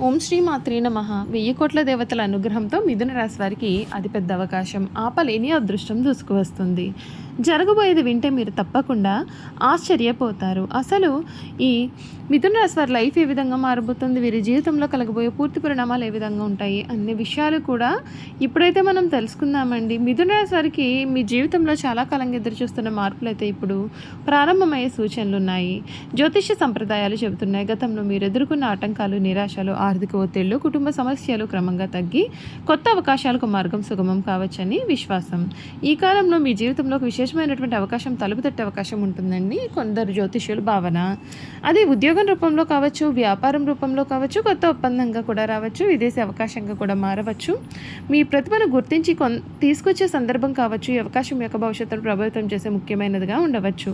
ఓం శ్రీ మాత్రే నమః. 1000 కోట్ల దేవతల అనుగ్రహంతో మిథున రాశి వారికి అతిపెద్ద అవకాశం, ఆపలేని అదృష్టం దూసుకువస్తుంది. జరగబోయేది వింటే మీరు తప్పకుండా ఆశ్చర్యపోతారు. అసలు ఈ మిథున రాశి వారి లైఫ్ ఏ విధంగా మారబోతుంది, వీరి జీవితంలో కలగబోయే పూర్తి పరిణామాలు ఏ విధంగా ఉంటాయి అన్ని విషయాలు కూడా ఇప్పుడైతే మనం తెలుసుకుందామండి. మిథున రాశి వారికి మీ జీవితంలో చాలా కాలంగా ఎదురు చూస్తున్న మార్పులు అయితే ఇప్పుడు ప్రారంభమయ్యే సూచనలు ఉన్నాయి. జ్యోతిష్య సంప్రదాయాలు చెబుతున్నాయి, గతంలో మీరు ఎదుర్కొన్న ఆటంకాలు, నిరాశలు, ఆర్థిక ఒత్తిళ్లు, కుటుంబ సమస్యలు క్రమంగా తగ్గి కొత్త అవకాశాలకు మార్గం సుగమం కావచ్చని విశ్వాసం. ఈ కాలంలో మీ జీవితంలో ఒక విశేషమైనటువంటి అవకాశం తలుపు తట్టే అవకాశం ఉంటుందండి. కొందరు జ్యోతిష్యుల భావన అది ఉద్యోగం రూపంలో కావచ్చు, వ్యాపారం రూపంలో కావచ్చు, కొత్త ఒప్పందంగా కూడా రావచ్చు, విదేశీ అవకాశంగా కూడా మారవచ్చు. మీ ప్రతిభను గుర్తించి తీసుకొచ్చే సందర్భం కావచ్చు. ఈ అవకాశం యొక్క భవిష్యత్తును ప్రభావితం చేసే ముఖ్యమైనదిగా ఉండవచ్చు.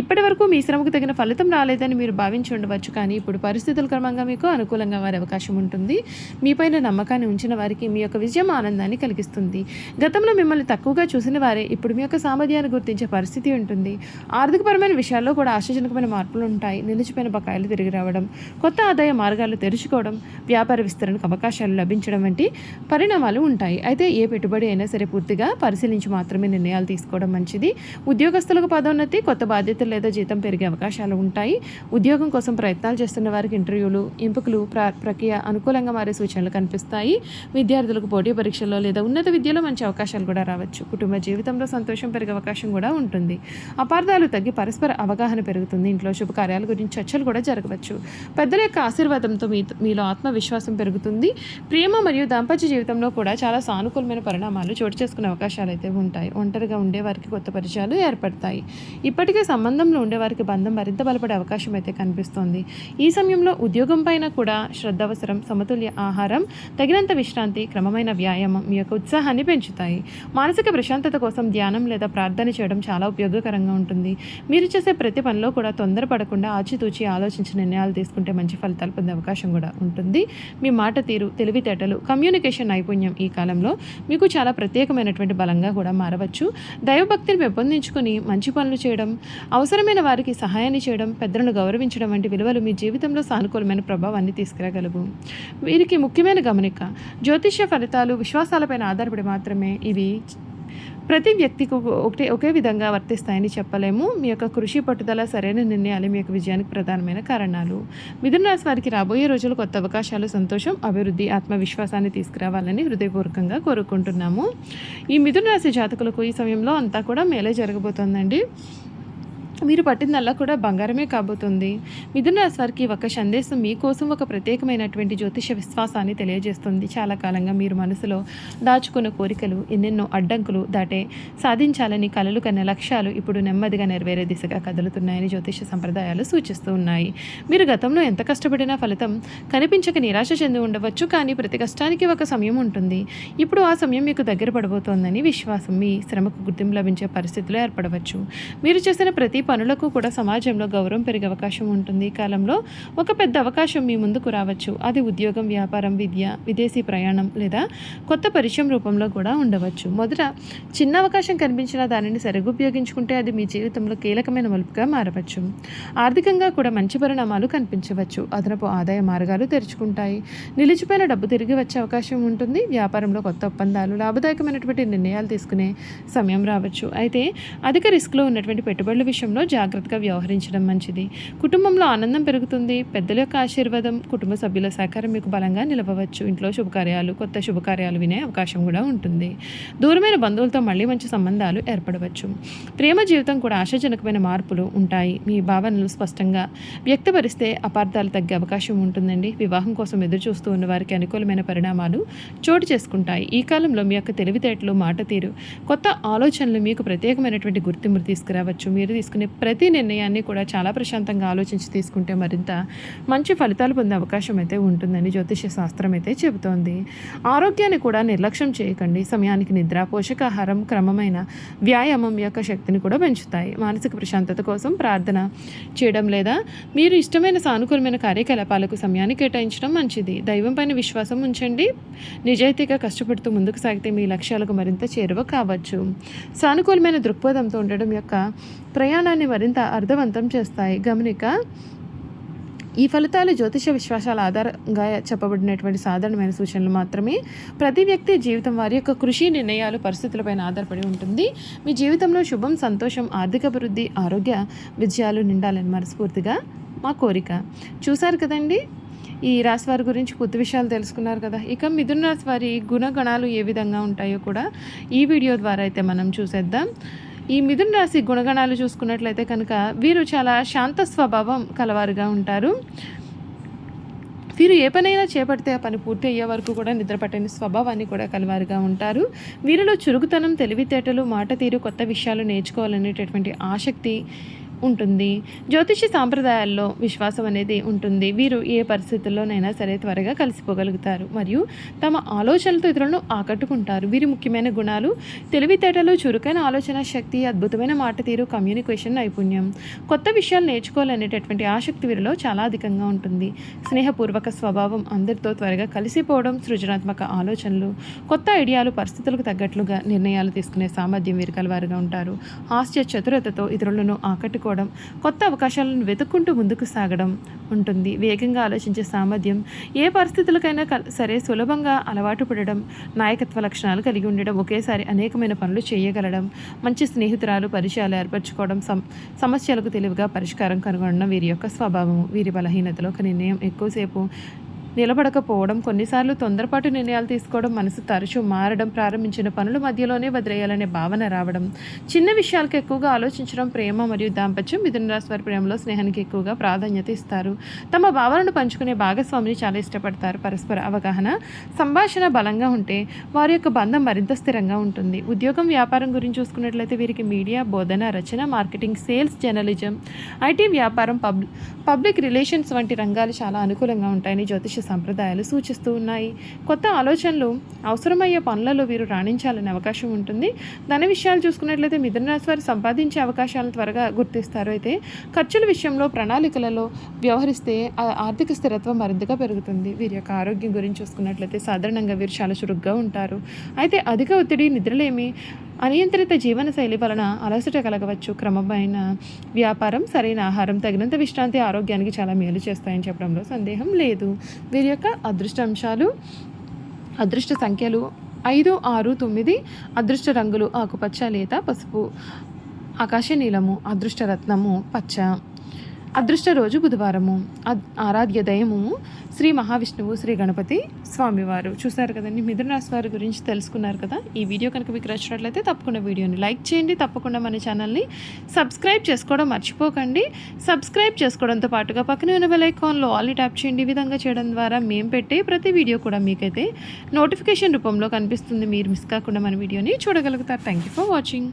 ఇప్పటి వరకు మీ శ్రమకు తగిన ఫలితం రాలేదని మీరు భావించి ఉండవచ్చు, కానీ ఇప్పుడు పరిస్థితుల క్రమంగా మీకు అనుకూలంగా మారే అవకాశం ఉంటుంది. మీపైన నమ్మకాన్ని ఉంచిన వారికి మీ యొక్క విజయం ఆనందాన్ని కలిగిస్తుంది. గతంలో మిమ్మల్ని తక్కువగా చూసిన వారే ఇప్పుడు మీ యొక్క సామర్థ్యాన్ని గుర్తించే పరిస్థితి ఉంటుంది. ఆర్థికపరమైన విషయాల్లో కూడా ఆశాజనకమైన మార్పులు ఉంటాయి. నిలిచిపోయిన బకాయిలు తిరిగి రావడం, కొత్త ఆదాయ మార్గాలు తెరుచుకోవడం, వ్యాపార విస్తరణకు అవకాశాలు లభించడం వంటి పరిణామాలు ఉంటాయి. అయితే ఏ పెట్టుబడి అయినా సరే పూర్తిగా పరిశీలించి మాత్రమే నిర్ణయాలు తీసుకోవడం మంచిది. ఉద్యోగస్తులకు పదోన్నతి, కొత్త బాధ్యతలు లేదా జీతం పెరిగే అవకాశాలు ఉంటాయి. ఉద్యోగం కోసం ప్రయత్నాలు చేస్తున్న వారికి ఇంటర్వ్యూలు, ఎంపికలు ప్రక్రియ అనుకూలంగా మారే సూచనలు కనిపిస్తాయి. విద్యార్థులకు పోటీ పరీక్షల్లో లేదా ఉన్నత విద్యలో మంచి అవకాశాలు కూడా రావచ్చు. కుటుంబ జీవితంలో సంతోషం పెరిగే అవకాశం కూడా ఉంటుంది. అపార్థాలు తగ్గి పరస్పర అవగాహన పెరుగుతుంది. ఇంట్లో శుభకార్యాల గురించి చర్చలు కూడా జరగవచ్చు. పెద్దల యొక్క ఆశీర్వాదంతో మీలో ఆత్మవిశ్వాసం పెరుగుతుంది. ప్రేమ మరియు దాంపత్య జీవితంలో కూడా చాలా సానుకూలమైన పరిణామాలు చోటు చేసుకునే అవకాశాలు అయితే ఉంటాయి. ఒంటరిగా ఉండేవారికి కొత్త పరిచయాలు ఏర్పడతాయి. ఇప్పటికే సంబంధంలో ఉండేవారికి బంధం మరింత బలపడే అవకాశం అయితే కనిపిస్తోంది. ఈ సమయంలో ఉద్యోగం పైన కూడా శ్రద్ధ అవసరం. సమతుల్య ఆహారం, తగినంత విశ్రాంతి, క్రమమైన వ్యాయామం మీ యొక్క ఉత్సాహాన్ని పెంచుతాయి. మానసిక ప్రశాంతత కోసం ధ్యానం లేదా ప్రార్థన చేయడం చాలా ఉపయోగకరంగా ఉంటుంది. మీరు చేసే ప్రతి పనిలో కూడా తొందరపడకుండా ఆచితూచి ఆలోచించి నిర్ణయాలు తీసుకుంటే మంచి ఫలితాలు పొందే అవకాశం కూడా ఉంటుంది. మీ మాట తీరు, తెలివితేటలు, కమ్యూనికేషన్ నైపుణ్యం ఈ కాలంలో మీకు చాలా ప్రత్యేకమైనటువంటి బలంగా కూడా మారవచ్చు. దైవభక్తిని పెంపొందించుకొని మంచి పనులు చేయడం, అవసరమైన వారికి సహాయాన్ని చేయడం, పెద్దలను గౌరవించడం వంటి విలువలు మీ జీవితంలో సానుకూలమైన ప్రభావాన్ని తీసుకురాగలవు. వీరికి ముఖ్యమైన గమనిక, జ్యోతిష్య ఫలితాలు విశ్వాసాలపైన ఆధారపడి మాత్రమే ఇవి ప్రతి వ్యక్తికి ఒకే విధంగా వర్తిస్తాయని చెప్పలేము. మీ యొక్క కృషి, పట్టుదల, సరైన నిర్ణయాలు మీ యొక్క విజయానికి ప్రధానమైన కారణాలు. మిథున రాశి వారికి రాబోయే రోజులు కొత్త అవకాశాలు, సంతోషం, అభివృద్ధి, ఆత్మవిశ్వాసాన్ని తీసుకురావాలని హృదయపూర్వకంగా కోరుకుంటున్నాము. ఈ మిథున రాశి జాతకులకు ఈ సమయంలో అంతా కూడా మేలే జరగబోతోందండి. మీరు పట్టిందల్లా కూడా బంగారమే కాబోతుంది. మిథున రాశి వారికి ఒక సందేశం మీకోసం ఒక ప్రత్యేకమైనటువంటి జ్యోతిష విశ్వాసాన్ని తెలియజేస్తుంది. చాలా కాలంగా మీరు మనసులో దాచుకున్న కోరికలు, ఎన్నెన్నో అడ్డంకులు దాటే సాధించాలని కలలు కన్న లక్ష్యాలు ఇప్పుడు నెమ్మదిగా నెరవేరే దిశగా కదులుతున్నాయని జ్యోతిష సంప్రదాయాలు సూచిస్తూ ఉన్నాయి. మీరు గతంలో ఎంత కష్టపడినా ఫలితం కనిపించక నిరాశ చెంది ఉండవచ్చు, కానీ ప్రతి కష్టానికి ఒక సమయం ఉంటుంది. ఇప్పుడు ఆ సమయం మీకు దగ్గర పడబోతోందని విశ్వాసం. మీ శ్రమకు గుర్తింపు లభించే పరిస్థితులు ఏర్పడవచ్చు. మీరు చేసిన ప్రతి పనులకు కూడా సమాజంలో గౌరవం పెరిగే అవకాశం ఉంటుంది. ఈ కాలంలో ఒక పెద్ద అవకాశం మీ ముందుకు రావచ్చు. అది ఉద్యోగం, వ్యాపారం, విద్య, విదేశీ ప్రయాణం లేదా కొత్త పరిచయం రూపంలో కూడా ఉండవచ్చు. మొదట చిన్న అవకాశం కనిపించిన దానిని సరిగ్గా ఉపయోగించుకుంటే అది మీ జీవితంలో కీలకమైన మలుపుగా మారవచ్చు. ఆర్థికంగా కూడా మంచి పరిణామాలు కనిపించవచ్చు. అదనపు ఆదాయ మార్గాలు తెరుచుకుంటాయి. నిలిచిపోయిన డబ్బు తిరిగి వచ్చే అవకాశం ఉంటుంది. వ్యాపారంలో కొత్త ఒప్పందాలు, లాభదాయకమైనటువంటి నిర్ణయాలు తీసుకునే సమయం రావచ్చు. అయితే అధిక రిస్క్లో ఉన్నటువంటి పెట్టుబడుల విషయంలో జాగ్రత్తగా వ్యవహరించడం మంచిది. కుటుంబంలో ఆనందం పెరుగుతుంది. పెద్దల యొక్క ఆశీర్వాదం, కుటుంబ సభ్యుల సహకారం మీకు బలంగా నిలవవచ్చు. ఇంట్లో శుభకార్యాలు, కొత్త శుభకార్యాలు వినే అవకాశం కూడా ఉంటుంది. దూరమైన బంధువులతో మళ్ళీ మంచి సంబంధాలు ఏర్పడవచ్చు. ప్రేమ జీవితం కూడా ఆశాజనకమైన మార్పులు ఉంటాయి. మీ భావనలు స్పష్టంగా వ్యక్తపరిస్తే అపార్థాలు తగ్గే అవకాశం ఉంటుందండి. వివాహం కోసం ఎదురు చూస్తూ ఉన్న వారికి అనుకూలమైన పరిణామాలు చోటు చేసుకుంటాయి. ఈ కాలంలో మీ యొక్క తెలివితేటలు, మాట తీరు, కొత్త ఆలోచనలు మీకు ప్రత్యేకమైనటువంటి గుర్తింపు తీసుకురావచ్చు. మీరు తీసుకునే ప్రతి నిర్ణయాన్ని కూడా చాలా ప్రశాంతంగా ఆలోచించి తీసుకుంటే మరింత మంచి ఫలితాలు పొందే అవకాశం అయితే ఉంటుందని జ్యోతిష శాస్త్రం అయితే చెబుతోంది. ఆరోగ్యాన్ని కూడా నిర్లక్ష్యం చేయకండి. సమయానికి నిద్ర, పోషకాహారం, క్రమమైన వ్యాయామం యొక్క శక్తిని కూడా పెంచుతాయి. మానసిక ప్రశాంతత కోసం ప్రార్థన చేయడం లేదా మీరు ఇష్టమైన సానుకూలమైన కార్యకలాపాలకు సమయాన్ని కేటాయించడం మంచిది. దైవం పైన విశ్వాసం ఉంచండి. నిజాయితీగా కష్టపడుతూ ముందుకు సాగితే మీ లక్ష్యాలకు మరింత చేరువ కావచ్చు. సానుకూలమైన దృక్పథంతో ఉండడం యొక్క ప్రయాణాన్ని మరింత అర్థవంతం చేస్తాయి. గమనిక, ఈ ఫలితాలు జ్యోతిష విశ్వాసాల ఆధారంగా చెప్పబడినటువంటి సాధారణమైన సూచనలు మాత్రమే. ప్రతి వ్యక్తి జీవితం వారి యొక్క కృషి, నిర్ణయాలు, పరిస్థితులపైన ఆధారపడి ఉంటుంది. మీ జీవితంలో శుభం, సంతోషం, ఆర్థిక అభివృద్ధి, ఆరోగ్య విజయాలు నిండాలని మనస్ఫూర్తిగా మా కోరిక. చూశారు కదండి, ఈ రాశి వారి గురించి పూర్తి విషయాలు తెలుసుకున్నారు కదా. ఇక మిథున రాశి వారి గుణగణాలు ఏ విధంగా ఉంటాయో కూడా ఈ వీడియో ద్వారా అయితే మనం చూసేద్దాం. ఈ మిథున రాశి గుణగణాలు చూసుకున్నట్లయితే కనుక వీరు చాలా శాంత స్వభావం కలవారుగా ఉంటారు. వీరు ఏ పనైనా చేపడితే ఆ పని పూర్తి అయ్యే వరకు కూడా నిద్రపట్టని స్వభావాన్ని కూడా కలవారుగా ఉంటారు. వీరిలో చురుకుతనం, తెలివితేటలు, మాట తీరు, కొత్త విషయాలు నేర్చుకోవాలనేటటువంటి ఆసక్తి ఉంటుంది. జ్యోతిష సాంప్రదాయాల్లో విశ్వాసం అనేది ఉంటుంది. వీరు ఏ పరిస్థితుల్లోనైనా సరే త్వరగా కలిసిపోగలుగుతారు మరియు తమ ఆలోచనలతో ఇతరులను ఆకట్టుకుంటారు. వీరి ముఖ్యమైన గుణాలు తెలివితేటలు, చురుకైన ఆలోచన శక్తి, అద్భుతమైన మాట తీరు, కమ్యూనికేషన్ నైపుణ్యం, కొత్త విషయాలు నేర్చుకోవాలనేటటువంటి ఆసక్తి వీరిలో చాలా అధికంగా ఉంటుంది. స్నేహపూర్వక స్వభావం, అందరితో త్వరగా కలిసిపోవడం, సృజనాత్మక ఆలోచనలు, కొత్త ఐడియాలు, పరిస్థితులకు తగ్గట్లుగా నిర్ణయాలు తీసుకునే సామర్థ్యం వీరు కలవారుగా ఉంటారు. హాస్య చతురతతో ఇతరులను ఆకట్టుకోవడం, కొత్త అవకాశాలను వెతుక్కుంటూ ముందుకు సాగడం ఉంటుంది. వేగంగా ఆలోచించే సామర్థ్యం, ఏ పరిస్థితులకైనా సరే సులభంగా అలవాటు పడడం, నాయకత్వ లక్షణాలు కలిగి ఉండడం, ఒకేసారి అనేకమైన పనులు చేయగలడం, మంచి స్నేహితురాలు, పరిచయాలు ఏర్పరచుకోవడం, సమస్యలకు తెలివిగా పరిష్కారం కనుగొనడం వీరి యొక్క స్వభావము. వీరి బలహీనతలో ఒక నిర్ణయం ఎక్కువసేపు నిలబడకపోవడం, కొన్నిసార్లు తొందరపాటు నిర్ణయాలు తీసుకోవడం, మనసు తరచూ మారడం, ప్రారంభించిన పనులు మధ్యలోనే వదిలేయాలనే భావన రావడం, చిన్న విషయాలకు ఎక్కువగా ఆలోచించడం, ప్రేమ మరియు దాంపత్యం. మిథున రాశి వారి ప్రేమలో స్నేహానికి ఎక్కువగా ప్రాధాన్యత ఇస్తారు. తమ భావనను పంచుకునే భాగస్వామిని చాలా ఇష్టపడతారు. పరస్పర అవగాహన, సంభాషణ బలంగా ఉంటే వారి యొక్క బంధం మరింత స్థిరంగా ఉంటుంది. ఉద్యోగం, వ్యాపారం గురించి చూసుకున్నట్లయితే వీరికి మీడియా, బోధన, రచన, మార్కెటింగ్, సేల్స్, జర్నలిజం, ఐటీ, వ్యాపారం, పబ్లిక్ రిలేషన్స్ వంటి రంగాలు చాలా అనుకూలంగా ఉంటాయని జ్యోతిష సంప్రదాయాలు సూచిస్తూ ఉన్నాయి. కొత్త ఆలోచనలు, అవసరమయ్యే పనులలో వీరు రాణించాలనే అవకాశం ఉంటుంది. ధన విషయాలు చూసుకున్నట్లయితే మిథున రాశి వారు సంపాదించే అవకాశాలను త్వరగా గుర్తిస్తారు. అయితే ఖర్చుల విషయంలో ప్రణాళికలలో వ్యవహరిస్తే ఆర్థిక స్థిరత్వం మరింతగా పెరుగుతుంది. వీరి యొక్క ఆరోగ్యం గురించి చూసుకున్నట్లయితే సాధారణంగా వీరు చాలా చురుగ్గా ఉంటారు. అయితే అధిక ఒత్తిడి, నిద్రలేమి, అనియంత్రిత జీవనశైలి వలన అలసట కలగవచ్చు. క్రమమైన వ్యాపారం, సరైన ఆహారం, తగినంత విశ్రాంతి ఆరోగ్యానికి చాలా మేలు చేస్తాయని చెప్పడంలో సందేహం లేదు. వీరి యొక్క అదృష్టాంశాలు, అదృష్ట సంఖ్యలు 5, 6, 9. అదృష్ట రంగులు ఆకుపచ్చ, లేత, పసుపు, ఆకాశ నీలము. అదృష్ట రత్నము పచ్చ. అదృష్ట రోజు బుధవారము. ఆరాధ్య దైవము శ్రీ మహావిష్ణువు, శ్రీ గణపతి స్వామివారు. చూసారు కదండి, మిథున రాశి వారి గురించి తెలుసుకున్నారు కదా. ఈ వీడియో కనుక మీకు నచ్చినట్లయితే తప్పకుండా వీడియోని లైక్ చేయండి. తప్పకుండా మన ఛానల్ని సబ్స్క్రైబ్ చేసుకోవడం మర్చిపోకండి. సబ్స్క్రైబ్ చేసుకోవడంతో పాటుగా పక్కనే ఉన్న బెల్ ఐకాన్లో ఆల్ని ట్యాప్ చేయండి. ఈ విధంగా చేయడం ద్వారా మేము పెట్టే ప్రతి వీడియో కూడా మీకైతే నోటిఫికేషన్ రూపంలో కనిపిస్తుంది. మీరు మిస్ కాకుండా మన వీడియోని చూడగలుగుతారు. Thank you for watching.